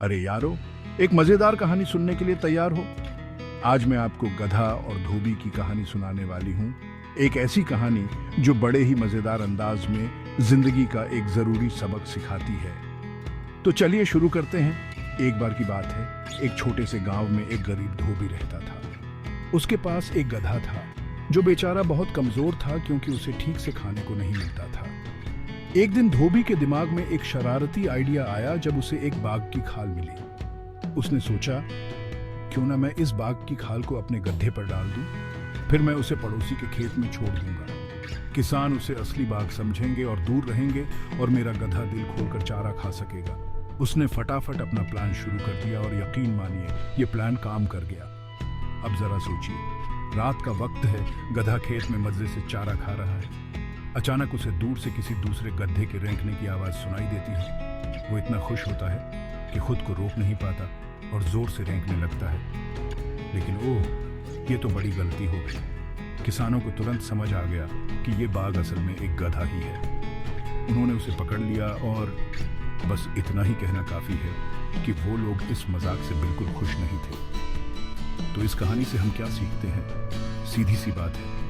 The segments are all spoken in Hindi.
अरे यारो, एक मजेदार कहानी सुनने के लिए तैयार हो? आज मैं आपको गधा और धोबी की कहानी सुनाने वाली हूँ। एक ऐसी कहानी जो बड़े ही मजेदार अंदाज में जिंदगी का एक जरूरी सबक सिखाती है। तो चलिए शुरू करते हैं। एक बार की बात है, एक छोटे से गांव में एक गरीब धोबी रहता था। उसके पास एक गधा था जो बेचारा बहुत कमजोर था क्योंकि उसे ठीक से खाने को नहीं मिलता था। एक दिन धोबी के दिमाग में एक शरारती आइडिया आया जब उसे एक बाघ की खाल मिली। उसने सोचा, क्यों ना मैं इस बाघ की खाल को अपने गड्ढे पर डाल दूं, फिर मैं उसे पड़ोसी के खेत में छोड़ दूंगा। किसान उसे असली बाघ समझेंगे और दूर रहेंगे और मेरा गधा दिल खोलकर चारा खा सकेगा। उसने फटाफट अपना प्लान शुरू कर दिया और यकीन मानिए, ये प्लान काम कर गया। अब जरा सोचिए, रात का वक्त है, गधा खेत में मजे से चारा खा रहा है। अचानक उसे दूर से किसी दूसरे गधे के रेंकने की आवाज सुनाई देती है। वो इतना खुश होता है कि खुद को रोक नहीं पाता और जोर से रेंकने लगता है। लेकिन ओह, ये तो बड़ी गलती हो गई। किसानों को तुरंत समझ आ गया कि ये बाघ असल में एक गधा ही है। उन्होंने उसे पकड़ लिया और बस इतना ही कहना काफी है कि वो लोग इस मजाक से बिल्कुल खुश नहीं थे। तो इस कहानी से हम क्या सीखते हैं? सीधी सी बात है,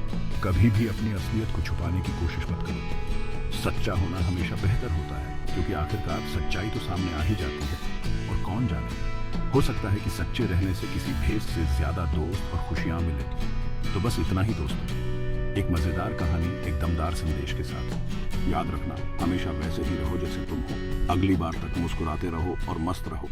कभी भी अपनी असलियत को छुपाने की कोशिश मत करो। सच्चा होना हमेशा बेहतर होता है, क्योंकि आखिरकार सच्चाई तो सामने आ ही जाती है। और कौन जाने, हो सकता है कि सच्चे रहने से किसी भेष से ज्यादा दोस्त और खुशियां मिले। तो बस इतना ही दोस्तों, एक मजेदार कहानी एक दमदार संदेश के साथ। याद रखना, हमेशा वैसे ही रहो जैसे तुम हो। अगली बार तक मुस्कुराते रहो और मस्त रहो।